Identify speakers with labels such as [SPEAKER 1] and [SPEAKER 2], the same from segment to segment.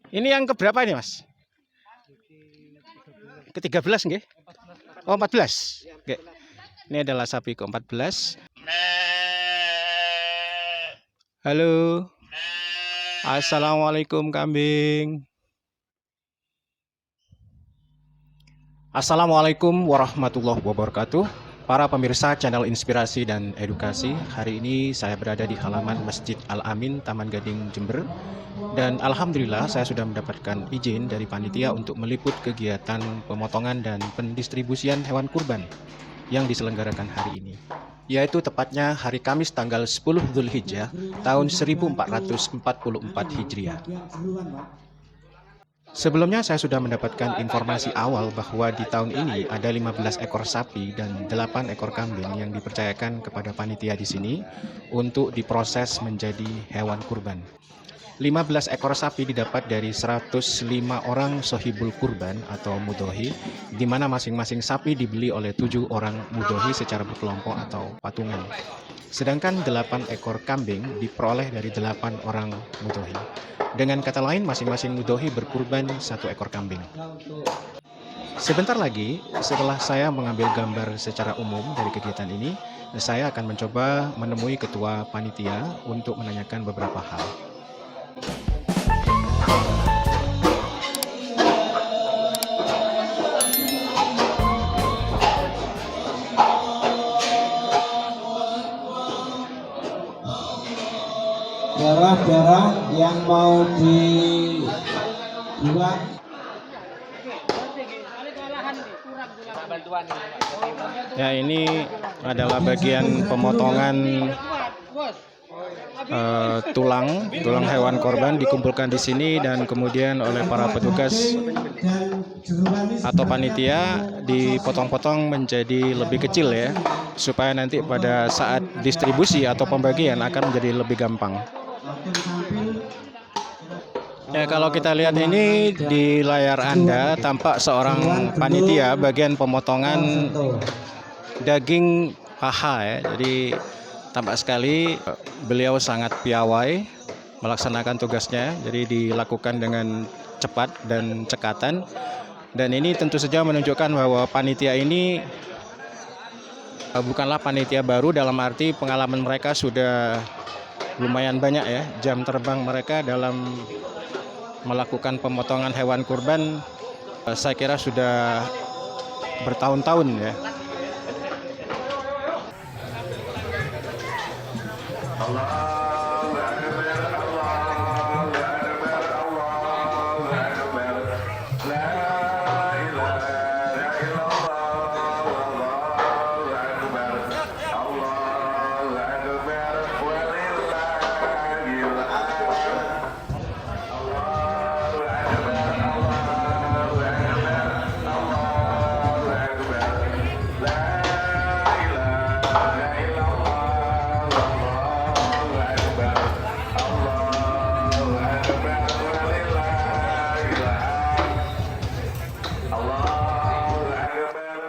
[SPEAKER 1] Ini yang keberapa ini, Mas? Ke-13 nggih? Oh, 14. Oke. Ini adalah sapi ke-14. Halo. Assalamualaikum kambing. Assalamualaikum warahmatullahi wabarakatuh. Para pemirsa channel Inspirasi dan Edukasi, hari ini saya berada di halaman Masjid Al-Amin, Taman Gading, Jember. Dan alhamdulillah saya sudah mendapatkan izin dari panitia untuk meliput kegiatan pemotongan dan pendistribusian hewan kurban yang diselenggarakan hari ini, yaitu tepatnya hari Kamis tanggal 10 Dzulhijjah tahun 1444 Hijriah. Sebelumnya saya sudah mendapatkan informasi awal bahwa di tahun ini ada 15 ekor sapi dan 8 ekor kambing yang dipercayakan kepada panitia di sini untuk diproses menjadi hewan kurban. 15 ekor sapi didapat dari 105 orang sohibul kurban atau mudhohi, di mana masing-masing sapi dibeli oleh 7 orang mudhohi secara berkelompok atau patungan. Sedangkan 8 ekor kambing diperoleh dari 8 orang mudhohi. Dengan kata lain, masing-masing mudhohi berkurban 1 ekor kambing. Sebentar lagi, setelah saya mengambil gambar secara umum dari kegiatan ini, saya akan mencoba menemui ketua panitia untuk menanyakan beberapa hal.
[SPEAKER 2] Darah-darah yang mau dibuat
[SPEAKER 1] Ya, ini adalah bagian pemotongan tulang hewan korban dikumpulkan di sini dan kemudian oleh para petugas atau panitia dipotong-potong menjadi lebih kecil ya, supaya nanti pada saat distribusi atau pembagian akan menjadi lebih gampang. Ya, kalau kita lihat ini di layar Anda tampak seorang panitia bagian pemotongan daging paha ya. Jadi tampak sekali beliau sangat piawai melaksanakan tugasnya. Jadi dilakukan dengan cepat dan cekatan. Dan ini tentu saja menunjukkan bahwa panitia ini bukanlah panitia baru, dalam arti pengalaman mereka sudah lumayan banyak ya. Jam terbang mereka dalam melakukan pemotongan hewan kurban saya kira sudah bertahun-tahun ya.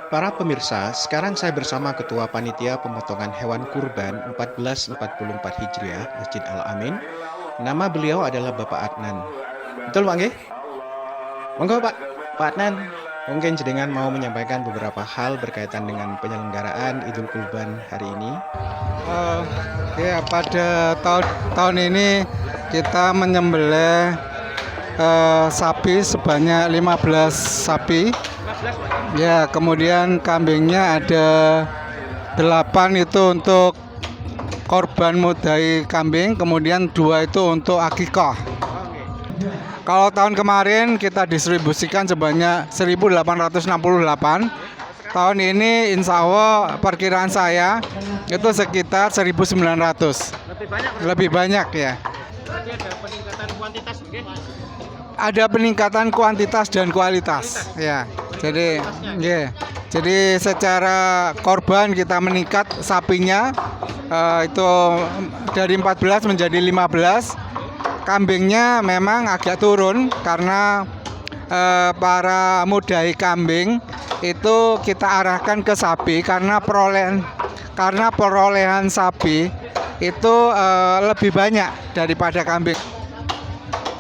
[SPEAKER 1] Para pemirsa, sekarang saya bersama Ketua Panitia Pemotongan Hewan Kurban 1444 Hijriah Masjid Al-Amin. Nama beliau adalah Bapak Adnan. Betul Pak nggih? Monggo Pak Adnan, mungkin jenengan mau menyampaikan beberapa hal berkaitan dengan penyelenggaraan Idul Kurban hari ini.
[SPEAKER 2] Ya, pada tahun ini kita menyembelih sapi sebanyak 15 sapi. Ya, kemudian kambingnya ada 8 itu untuk korban mudhai kambing, kemudian 2 itu untuk akikah. Kalau tahun kemarin kita distribusikan sebanyak 1868. Tahun ini insya Allah perkiraan saya itu sekitar 1900. Lebih banyak ya.
[SPEAKER 1] Berarti ada peningkatan kuantitas nggih?
[SPEAKER 2] Ada peningkatan kuantitas dan kualitas ya. Jadi secara korban kita meningkat sapinya itu dari 14 menjadi 15. Kambingnya memang agak turun karena para mudhai kambing itu kita arahkan ke sapi karena perolehan sapi itu lebih banyak daripada kambing.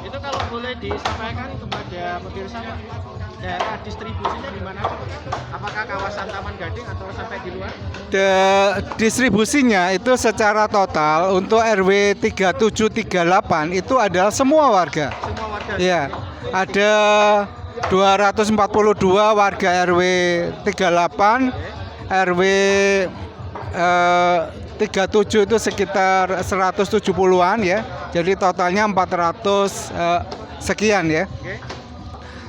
[SPEAKER 1] Itu kalau boleh disampaikan kepada pemirsa Pak, daerah distribusinya di mana? Apakah kawasan Taman Gading atau sampai di luar?
[SPEAKER 2] Distribusinya itu secara total untuk RW 3738 itu adalah semua warga.
[SPEAKER 1] Semua warga?
[SPEAKER 2] Ya, ada 242 warga RW 38, RW 37 itu sekitar 170-an ya. Jadi totalnya 400 sekian ya.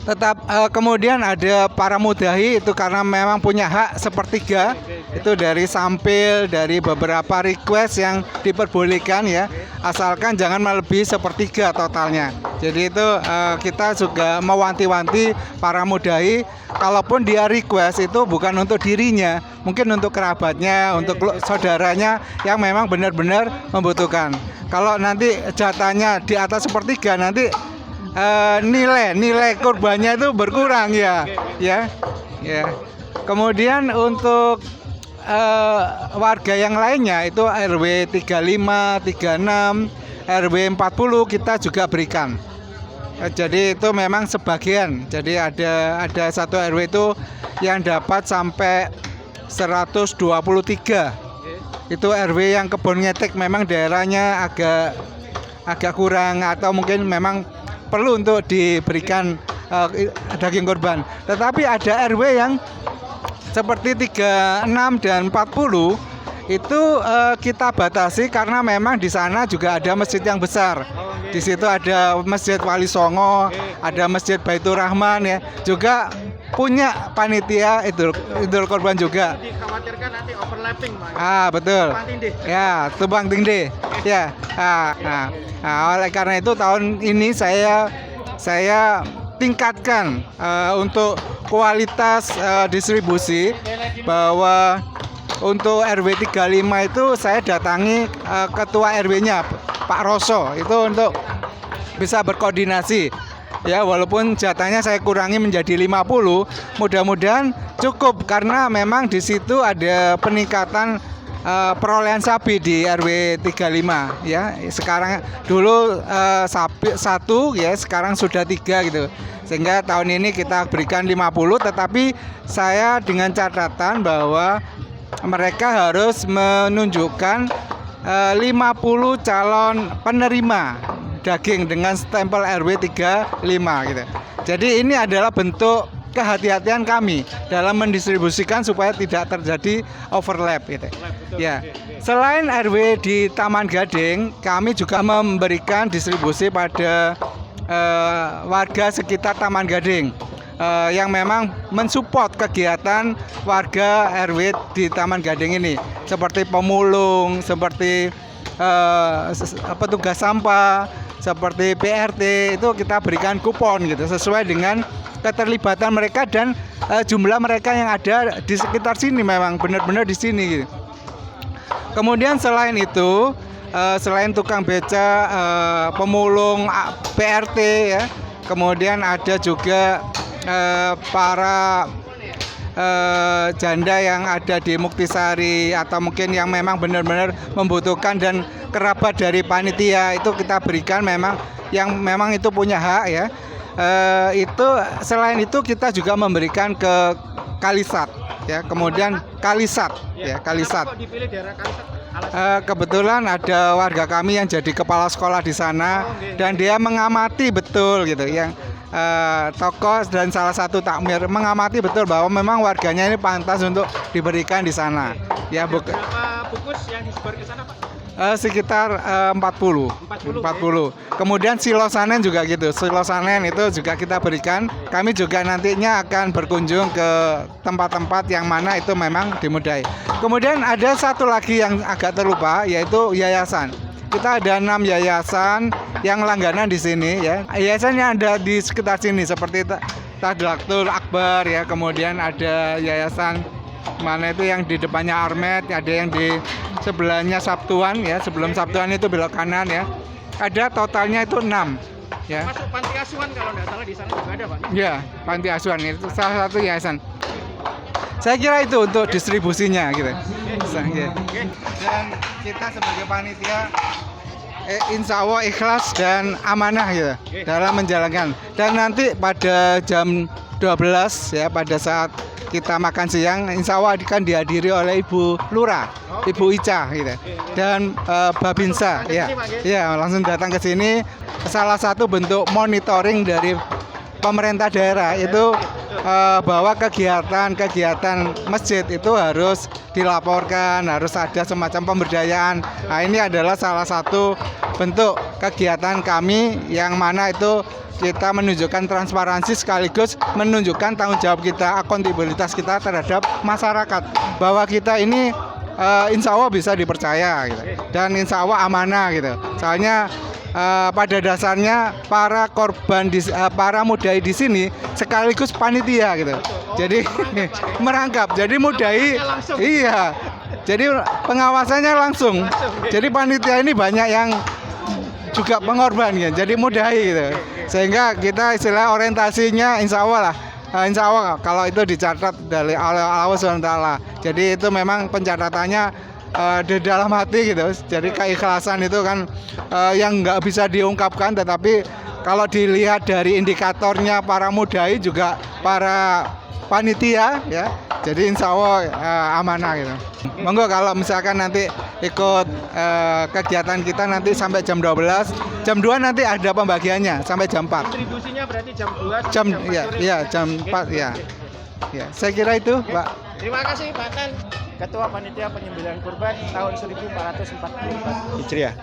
[SPEAKER 2] Tetap kemudian ada para mudahi itu karena memang punya hak sepertiga itu dari sampil dari beberapa request yang diperbolehkan ya, asalkan jangan melebihi sepertiga totalnya. Jadi itu kita juga mewanti-wanti para mudahi, kalaupun dia request itu bukan untuk dirinya, mungkin untuk kerabatnya, untuk saudaranya yang memang benar-benar membutuhkan. Kalau nanti jatahnya di atas sepertiga nanti nilai korbannya itu berkurang ya. Kemudian untuk warga yang lainnya itu RW 35, 36, RW 40 kita juga berikan. Jadi itu memang sebagian. Jadi ada satu RW itu yang dapat sampai 123. Itu RW yang kebun ngetik memang daerahnya agak kurang atau mungkin memang perlu untuk diberikan daging korban. Tetapi ada RW yang seperti 36 dan 40 itu kita batasi karena memang di sana juga ada masjid yang besar. Di situ ada Masjid Wali Songo, ada Masjid Baitur Rahman ya. Juga punya panitia Idul Korban juga.
[SPEAKER 1] Dikhawatirkan nanti overlapping, Pak.
[SPEAKER 2] Betul.
[SPEAKER 1] Tumpang tindih.
[SPEAKER 2] Ya, tumpang tindih. Ya. Oleh karena itu tahun ini saya tingkatkan untuk kualitas distribusi, bahwa untuk RW 35 itu saya datangi ketua RW-nya Pak Roso itu untuk bisa berkoordinasi. Ya, walaupun jatahnya saya kurangi menjadi 50, mudah-mudahan cukup karena memang di situ ada peningkatan perolehan sapi di RW 35 ya. Sekarang dulu sapi 1 ya, sekarang sudah 3 gitu. Sehingga tahun ini kita berikan 50, tetapi saya dengan catatan bahwa mereka harus menunjukkan 50 calon penerima daging dengan stempel RW 35 gitu. Jadi ini adalah bentuk kehati-hatian kami dalam mendistribusikan supaya tidak terjadi overlap gitu. Ya. Selain RW di Taman Gading, kami juga memberikan distribusi pada warga sekitar Taman Gading yang memang mensupport kegiatan warga RW di Taman Gading ini, seperti pemulung, seperti petugas sampah, seperti PRT, itu kita berikan kupon gitu sesuai dengan keterlibatan mereka dan jumlah mereka yang ada di sekitar sini, memang benar-benar di sini gitu. Kemudian selain itu, selain tukang beca, pemulung, PRT ya, kemudian ada juga para janda yang ada di Muktisari atau mungkin yang memang benar-benar membutuhkan dan kerabat dari panitia, itu kita berikan memang yang memang itu punya hak ya. Itu selain itu kita juga memberikan ke Kalisat ya, kemudian Kalisat ya, Kalisat.
[SPEAKER 1] Kenapa kok dipilih daerah Kalisat?
[SPEAKER 2] Kebetulan ada warga kami yang jadi kepala sekolah di sana dan dia mengamati betul gitu yang tokoh dan salah satu takmir mengamati betul bahwa memang warganya ini pantas untuk diberikan di sana. Ya,
[SPEAKER 1] berapa bungkus yang disebar ke sana, Pak?
[SPEAKER 2] Sekitar 40. Kemudian Silosanen juga gitu. Silosanen itu juga kita berikan. Kami juga nantinya akan berkunjung ke tempat-tempat yang mana itu memang dimudai. Kemudian ada satu lagi yang agak terlupa, yaitu yayasan. Kita ada 6 yayasan yang langganan di sini ya. Yayasan yang ada di sekitar sini seperti Tadlaktul Akbar ya. Kemudian ada yayasan mana itu yang di depannya Armet, ada yang di sebelahnya Sabtuan ya, sebelum Sabtuan itu belok kanan ya. Ada totalnya itu 6 ya.
[SPEAKER 1] Masuk panti asuhan kalau nggak salah di sana juga ada, Pak.
[SPEAKER 2] Ya, panti asuhan itu salah satu yayasan. Saya kira itu untuk distribusinya gitu. Dan kita sebagai panitia insya Allah ikhlas dan amanah ya dalam menjalankan. Dan nanti pada jam 12 ya, pada saat kita makan siang, insya Allah akan dihadiri oleh Ibu Lurah, Ibu Ica gitu, dan Babinsa ya langsung datang ke sini. Salah satu bentuk monitoring dari pemerintah daerah itu bahwa kegiatan masjid itu harus dilaporkan, harus ada semacam pemberdayaan. Nah, ini adalah salah satu bentuk kegiatan kami yang mana itu kita menunjukkan transparansi sekaligus menunjukkan tanggung jawab kita, akuntabilitas kita terhadap masyarakat, bahwa kita ini insya Allah bisa dipercaya gitu, dan insya Allah amanah gitu. Soalnya pada dasarnya para korban para mudai di sini sekaligus panitia gitu. Jadi merangkap. Jadi mudai iya. Jadi pengawasannya langsung. Jadi panitia ini banyak yang juga pengorban ya. Jadi mudai gitu. Sehingga kita istilah orientasinya insya Allah lah. Insya Allah kalau itu dicatat dari Allah SWT. Jadi itu memang pencatatannya di dalam hati gitu. Jadi keikhlasan itu kan yang nggak bisa diungkapkan, tetapi kalau dilihat dari indikatornya para mudai juga para panitia ya, jadi insya Allah amanah gitu. Monggo kalau misalkan nanti ikut kegiatan kita nanti sampai jam 12, jam 2 nanti ada pembagiannya sampai jam 4.
[SPEAKER 3] Kontribusinya berarti jam 2
[SPEAKER 2] jam jam 4 ya. Ya, saya kira itu, Pak.
[SPEAKER 3] Terima kasih Pak Tan, Ketua Panitia Penyembelihan Kurban tahun 1444
[SPEAKER 1] Hijriah.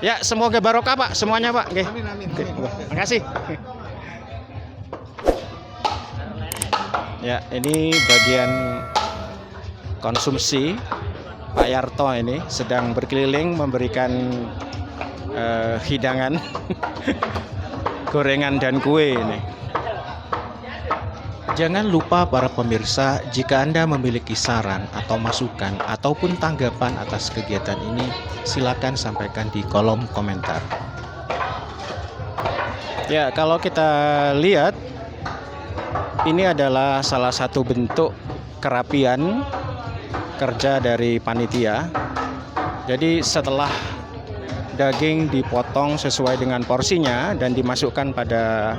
[SPEAKER 1] Ya, semoga barokah Pak, semuanya Pak. Oke.
[SPEAKER 2] Amin.
[SPEAKER 1] Terima kasih. Ya, ini bagian konsumsi. Pak Yarto ini sedang berkeliling memberikan hidangan, gorengan dan kue ini. Jangan lupa para pemirsa, jika Anda memiliki saran atau masukan ataupun tanggapan atas kegiatan ini, silakan sampaikan di kolom komentar. Ya, kalau kita lihat, ini adalah salah satu bentuk kerapian kerja dari panitia. Jadi setelah daging dipotong sesuai dengan porsinya dan dimasukkan pada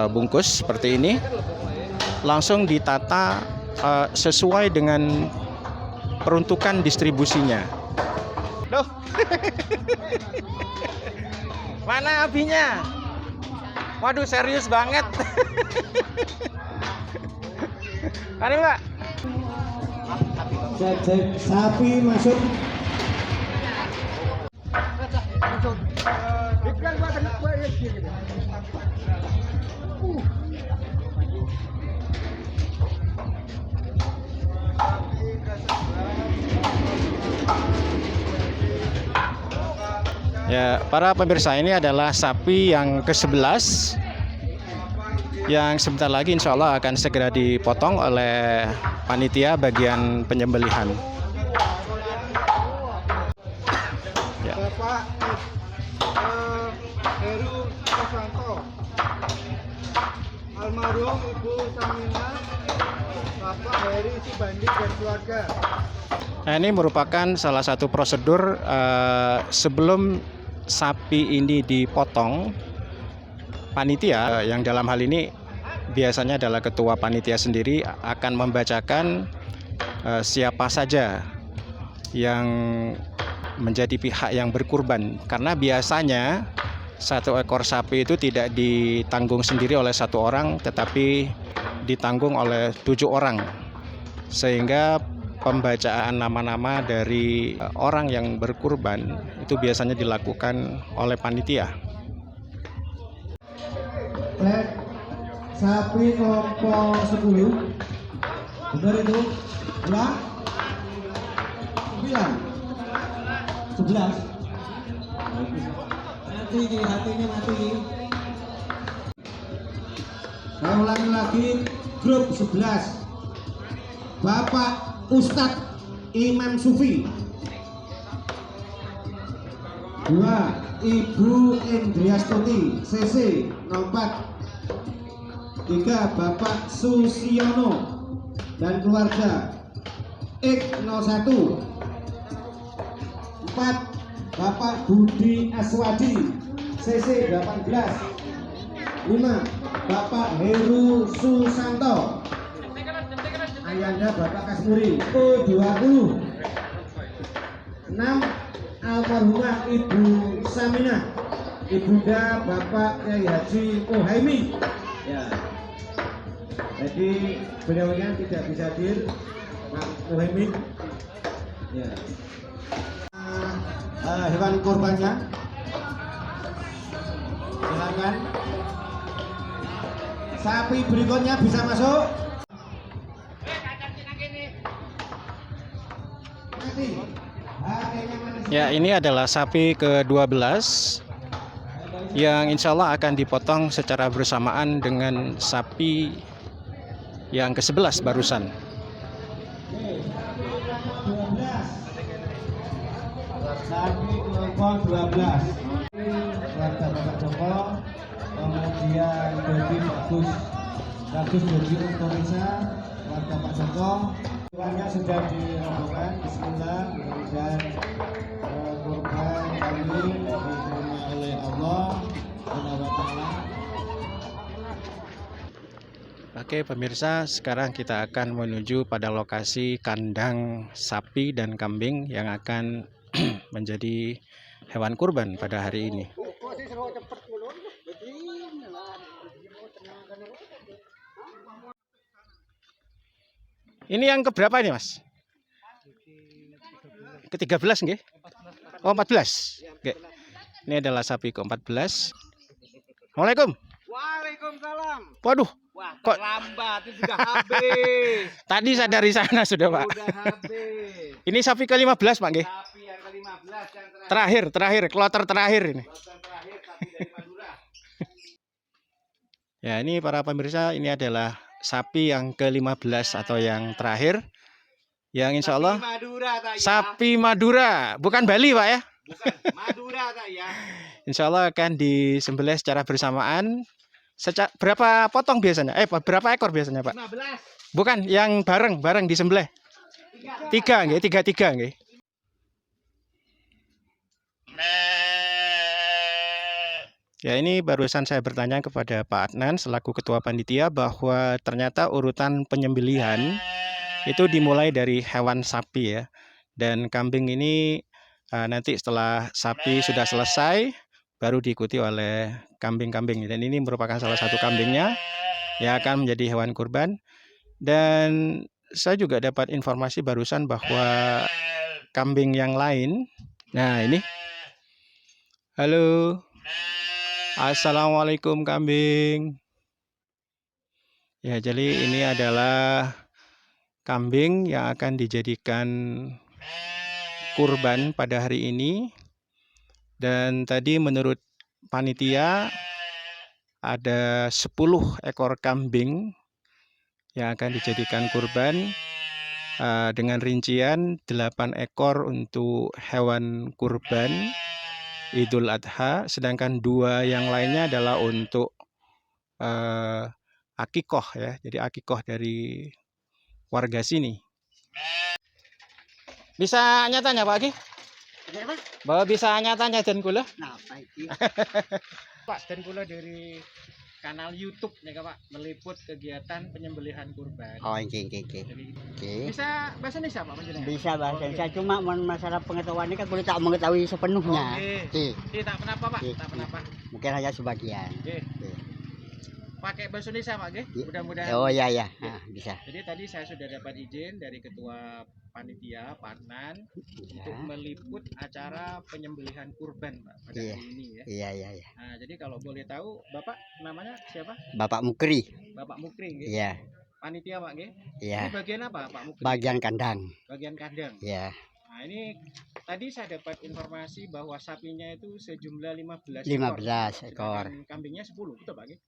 [SPEAKER 1] bungkus seperti ini, langsung ditata sesuai dengan peruntukan distribusinya.
[SPEAKER 3] Loh. Mana apinya? Waduh, serius banget. Mari Pak.
[SPEAKER 4] Cek sapi masuk.
[SPEAKER 1] Ya, para pemirsa, ini adalah sapi yang ke-11 yang sebentar lagi insya Allah akan segera dipotong oleh panitia bagian penyembelihan. Ya.
[SPEAKER 2] Bapak Heru Susanto, almarhum Ibu Samina, Bapak Heri Subandi dan keluarga.
[SPEAKER 1] Nah, ini merupakan salah satu prosedur sebelum sapi ini dipotong. Panitia yang dalam hal ini biasanya adalah ketua panitia sendiri akan membacakan siapa saja yang menjadi pihak yang berkurban, karena biasanya satu ekor sapi itu tidak ditanggung sendiri oleh satu orang, tetapi ditanggung oleh 7 orang, sehingga pembacaan nama-nama dari orang yang berkurban itu biasanya dilakukan oleh panitia.
[SPEAKER 4] Flag sapi kelompok 10. Benar itu? Ulang. 9. 11. Hatinya mati. Saya ulangi lagi, grup 11. Bapak Ustadz Imam Sufi. 2. Ibu Indriastuti CC 04. 3. Bapak Susiono dan keluarga X 01. 4. Bapak Budi Aswadi CC 18. 5 Bapak Heru Susanto. Ayanda Bapak Kasmuri O20. 6 almarhumah Ibu Saminah, Ibunda Bapak Kiai Haji Ohaimi. Ya. Jadi beliaunya tidak bisa hadir, Pak Ohaimi. Ya. Hewan kurbannya. Silakan. Sapi berikutnya bisa masuk.
[SPEAKER 1] Ya, ini adalah sapi ke-12 yang insya Allah akan dipotong secara bersamaan dengan sapi yang ke-11 barusan.
[SPEAKER 4] Sapi kelompok 12. Warga Bapak Joko, kemudian Dodi Bagus Dodi Indonesia, warga Pak Joko. Kurbannya sudah dirobohkan. Bismillah, mudah-mudahan kurban kami diterima oleh Allah Subhanahu wa Ta'ala.
[SPEAKER 1] Oke pemirsa, sekarang kita akan menuju pada lokasi kandang sapi dan kambing yang akan menjadi hewan kurban pada hari ini. Ini yang keberapa ini Mas? Ke-13 nggih? Oh 14. Oke. Ini adalah sapi ke-14. Assalamualaikum.
[SPEAKER 2] Waalaikumsalam.
[SPEAKER 1] Waduh,
[SPEAKER 2] Wah,
[SPEAKER 1] kok
[SPEAKER 2] terlambat itu sudah habis.
[SPEAKER 1] tadi saya dari sana sudah Pak.
[SPEAKER 2] Sudah habis.
[SPEAKER 1] Ini sapi ke-15 Pak nggih?
[SPEAKER 2] Sapi yang ke-15 yang terakhir.
[SPEAKER 1] Terakhir, kloter terakhir ini.
[SPEAKER 2] Kloter terakhir sapi dari Madura.
[SPEAKER 1] Ya, ini para pemirsa, ini adalah sapi yang ke-15 atau yang terakhir. Yang insya Allah
[SPEAKER 2] Sapi Madura tak ya?
[SPEAKER 1] sapi Madura, bukan Bali Pak ya.
[SPEAKER 2] Bukan Madura tak ya?
[SPEAKER 1] Insya Allah akan disembelih secara bersamaan. Berapa potong biasanya? Berapa ekor biasanya Pak?
[SPEAKER 2] 15.
[SPEAKER 1] Bukan, yang bareng disembelih. 3 nggih, 3 nggih. Ya, ini barusan saya bertanya kepada Pak Adnan selaku ketua panitia bahwa ternyata urutan penyembelihan itu dimulai dari hewan sapi ya. Dan kambing ini nanti setelah sapi sudah selesai baru diikuti oleh kambing-kambing. Dan ini merupakan salah satu kambingnya yang akan menjadi hewan kurban. Dan saya juga dapat informasi barusan bahwa kambing yang lain. Nah, ini. Halo. Assalamualaikum kambing. Ya, jadi ini adalah kambing yang akan dijadikan kurban pada hari ini. Dan tadi menurut panitia ada 10 ekor kambing yang akan dijadikan kurban dengan rincian 8 ekor untuk hewan kurban Idul Adha, sedangkan 2 yang lainnya adalah untuk akikoh ya. Jadi akikoh dari warga sini. Bisa nyatanya Pak Ki? Bahwa bisa nyatanya dan kula?
[SPEAKER 2] Napa iki?
[SPEAKER 1] Pak, dan kula dari kanal YouTube nih Pak, meliput kegiatan penyembelihan kurban.
[SPEAKER 5] Oh, oke.
[SPEAKER 1] Bisa bahasa Indonesia Pak panjenengan?
[SPEAKER 5] Bisa bahasa Indonesia,
[SPEAKER 1] Oke.
[SPEAKER 5] cuma masalah pengetahuannya kan kulit tak mengetahui sepenuhnya.
[SPEAKER 1] Oke.
[SPEAKER 5] Oke.
[SPEAKER 1] Tak kenapa Pak?
[SPEAKER 5] Oke.
[SPEAKER 1] Tak kenapa.
[SPEAKER 5] Mungkin hanya sebagian.
[SPEAKER 1] Oke.
[SPEAKER 5] Oke.
[SPEAKER 1] Pakai bahasa Indonesia Pak, nggih?
[SPEAKER 5] Iya.
[SPEAKER 1] Mudah-mudahan.
[SPEAKER 5] Oh iya, nah, bisa.
[SPEAKER 1] Jadi tadi saya sudah dapat izin dari ketua panitia Pak Adnan untuk
[SPEAKER 5] Ya.
[SPEAKER 1] meliput acara penyembelihan kurban Pak pada
[SPEAKER 5] Iya.
[SPEAKER 1] hari ini ya.
[SPEAKER 5] Iya.
[SPEAKER 1] Nah, jadi kalau boleh tahu Bapak namanya siapa?
[SPEAKER 5] Bapak Mukri.
[SPEAKER 1] Bapak Mukri nggih.
[SPEAKER 5] Iya.
[SPEAKER 1] Panitia Pak nggih.
[SPEAKER 5] Iya.
[SPEAKER 1] Ini bagian apa Pak Mukri?
[SPEAKER 5] Bagian kandang.
[SPEAKER 1] Bagian kandang.
[SPEAKER 5] Iya.
[SPEAKER 1] Nah, ini tadi saya dapat informasi bahwa sapinya itu sejumlah 15
[SPEAKER 5] 15 ekor.
[SPEAKER 1] Sedangkan kambingnya 10, betul Pak nggih?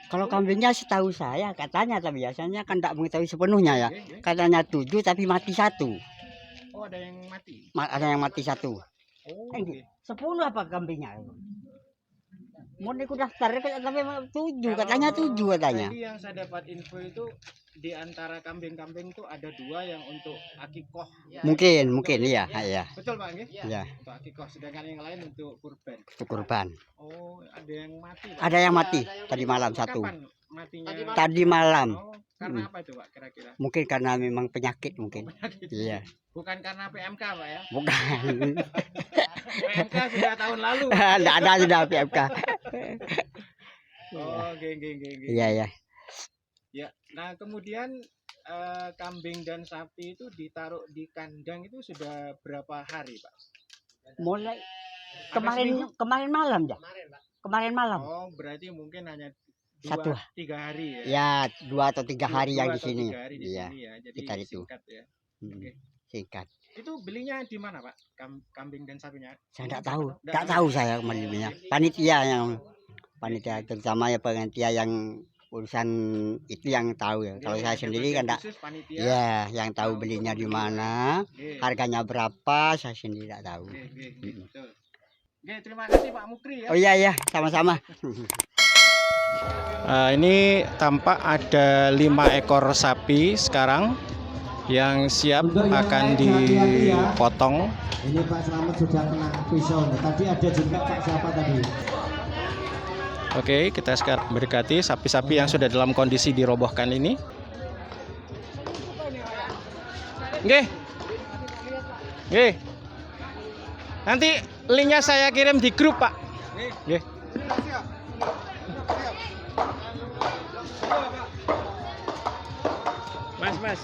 [SPEAKER 5] Kalau kambingnya setahu saya katanya, tapi biasanya kan tak mengetahui sepenuhnya ya.
[SPEAKER 1] Nggih, nggih.
[SPEAKER 5] Katanya 7 tapi mati 1.
[SPEAKER 1] Oh, ada yang mati.
[SPEAKER 5] Ada yang mati 1.
[SPEAKER 1] Oh,
[SPEAKER 5] Eh,
[SPEAKER 1] nggih.
[SPEAKER 5] 10 apa kambingnya? Mau ikut daftar tapi 7 katanya 7 katanya.
[SPEAKER 3] Tadi yang saya dapat info itu di antara kambing-kambing itu ada 2 yang untuk akikoh.
[SPEAKER 5] Mungkin iya, iya.
[SPEAKER 3] Betul Pak nggih?
[SPEAKER 5] Iya,
[SPEAKER 3] Untuk akikoh, sedangkan yang lain untuk kurban.
[SPEAKER 5] itu kurban.
[SPEAKER 3] Oh, ada yang mati Pak?
[SPEAKER 5] Ada yang mati tadi malam 1.
[SPEAKER 3] Kapan matinya?
[SPEAKER 5] Tadi malam.
[SPEAKER 3] Oh, karena apa itu Pak kira-kira?
[SPEAKER 5] Mungkin karena memang penyakit mungkin. Iya.
[SPEAKER 3] Bukan karena PMK Pak ya?
[SPEAKER 5] Bukan.
[SPEAKER 3] PMK sudah tahun lalu.
[SPEAKER 5] Enggak ada sudah PMK.
[SPEAKER 3] Oh, geng.
[SPEAKER 5] Iya, iya.
[SPEAKER 3] Ya, nah kemudian kambing dan sapi itu ditaruh di kandang itu sudah berapa hari Pak?
[SPEAKER 5] Mulai
[SPEAKER 3] Ada seminggu?
[SPEAKER 5] kemarin malam ya. Kemarin malam.
[SPEAKER 3] Oh, berarti mungkin hanya
[SPEAKER 5] 1,
[SPEAKER 3] 2-3 hari ya?
[SPEAKER 5] ya 2 atau 3 hari yang
[SPEAKER 3] 2
[SPEAKER 5] di
[SPEAKER 3] atau
[SPEAKER 5] sini.
[SPEAKER 3] 3 hari di
[SPEAKER 5] Iya,
[SPEAKER 3] sini ya. Jadi
[SPEAKER 5] sekitar itu.
[SPEAKER 3] singkat ya. Oke.
[SPEAKER 5] Singkat.
[SPEAKER 3] Itu belinya di mana Pak? Kambing dan sapinya?
[SPEAKER 5] Saya enggak tahu. Enggak tahu saya kemarinnya. Panitia terutama ya panitia yang urusan itu yang tahu ya. Kalau saya sendiri kan enggak.
[SPEAKER 3] Khusus panitia.
[SPEAKER 5] Ya, yang tahu belinya di mana,
[SPEAKER 3] Oke.
[SPEAKER 5] harganya berapa, saya sendiri enggak tahu.
[SPEAKER 3] Oke, betul. Oke, terima kasih Pak Mukri ya.
[SPEAKER 5] Oh iya, sama-sama.
[SPEAKER 1] Ini tampak ada 5 ekor sapi sekarang yang siap akan dipotong.
[SPEAKER 4] Ini Pak Slamet sudah kena pisau. Tadi ada juga Pak siapa tadi?
[SPEAKER 1] Oke, kita sekarang mendekati sapi-sapi yang sudah dalam kondisi dirobohkan ini. Nggih. Nggih. Nanti linknya saya kirim di grup, Pak. Nggih.
[SPEAKER 3] Mas.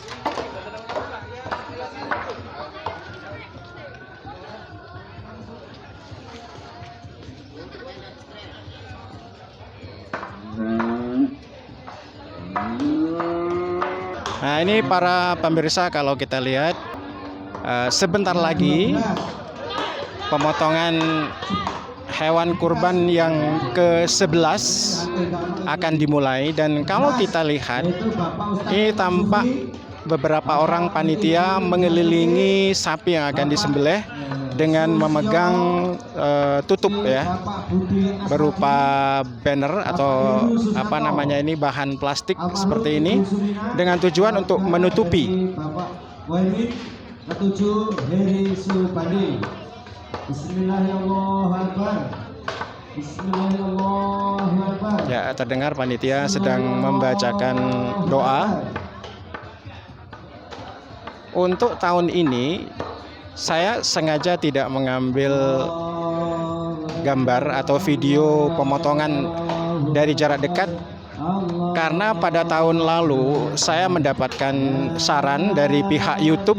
[SPEAKER 1] Nah, ini para pemirsa, kalau kita lihat sebentar lagi pemotongan hewan kurban yang ke-11 akan dimulai, dan kalau kita lihat ini tampak beberapa orang panitia mengelilingi sapi yang akan disembelih dengan memegang tutup ya, berupa banner atau apa namanya ini, bahan plastik seperti ini, dengan tujuan untuk menutupi.
[SPEAKER 4] Bapak Wahid ketujuh Heri Subandi. Bismillahirrahmanirrahim. Bismillahirrahmanirrahim.
[SPEAKER 1] Ya, terdengar panitia sedang membacakan doa. Untuk tahun ini saya sengaja tidak mengambil gambar atau video pemotongan dari jarak dekat, karena pada tahun lalu saya mendapatkan saran dari pihak YouTube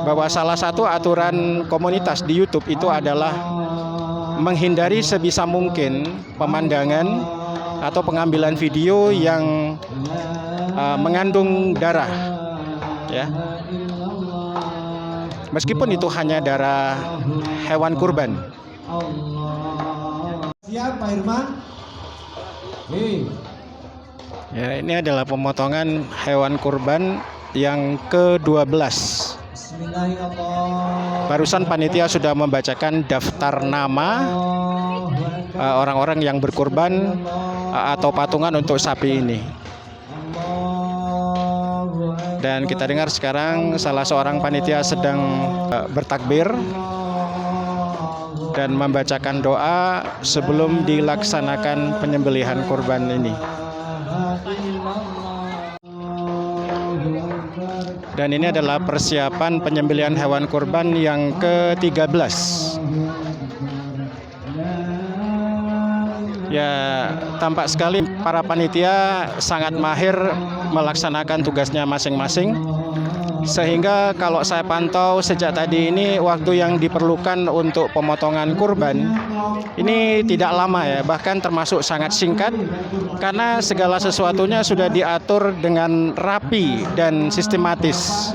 [SPEAKER 1] bahwa salah satu aturan komunitas di YouTube itu adalah menghindari sebisa mungkin pemandangan atau pengambilan video yang mengandung darah ya. Meskipun itu hanya darah hewan kurban.
[SPEAKER 4] Siap Pak Irman?
[SPEAKER 1] Ya, ini adalah pemotongan hewan kurban yang ke-12.
[SPEAKER 4] Bismillahirrahmanirrahim.
[SPEAKER 1] Barusan panitia sudah membacakan daftar nama orang-orang yang berkurban atau patungan untuk sapi ini. Dan kita dengar sekarang salah seorang panitia sedang bertakbir dan membacakan doa sebelum dilaksanakan penyembelihan kurban ini. Dan ini adalah persiapan penyembelihan hewan kurban yang ke-13. Ya, tampak sekali para panitia sangat mahir melaksanakan tugasnya masing-masing. Sehingga kalau saya pantau sejak tadi ini, waktu yang diperlukan untuk pemotongan kurban ini tidak lama ya, bahkan termasuk sangat singkat, karena segala sesuatunya sudah diatur dengan rapi dan sistematis.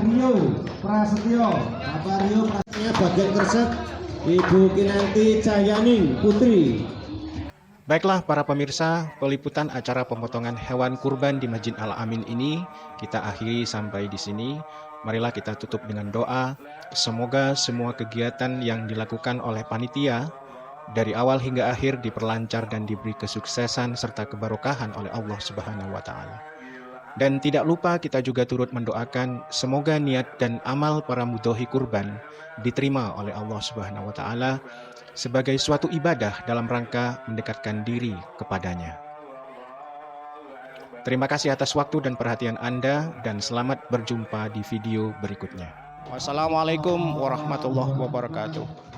[SPEAKER 4] Prasetyo, Bapak Rio Prasetyo bagian Kresek, Ibu Kinanti Cahyani Putri.
[SPEAKER 1] Baiklah para pemirsa, peliputan acara pemotongan hewan kurban di Masjid Al-Amin ini kita akhiri sampai di sini. Marilah kita tutup dengan doa. Semoga semua kegiatan yang dilakukan oleh panitia dari awal hingga akhir diperlancar dan diberi kesuksesan serta keberkahan oleh Allah Subhanahu wa taala. Dan tidak lupa kita juga turut mendoakan semoga niat dan amal para mudhohi kurban diterima oleh Allah Subhanahu wa taala sebagai suatu ibadah dalam rangka mendekatkan diri kepadanya. Terima kasih atas waktu dan perhatian Anda dan selamat berjumpa di video berikutnya. Wassalamualaikum warahmatullahi wabarakatuh.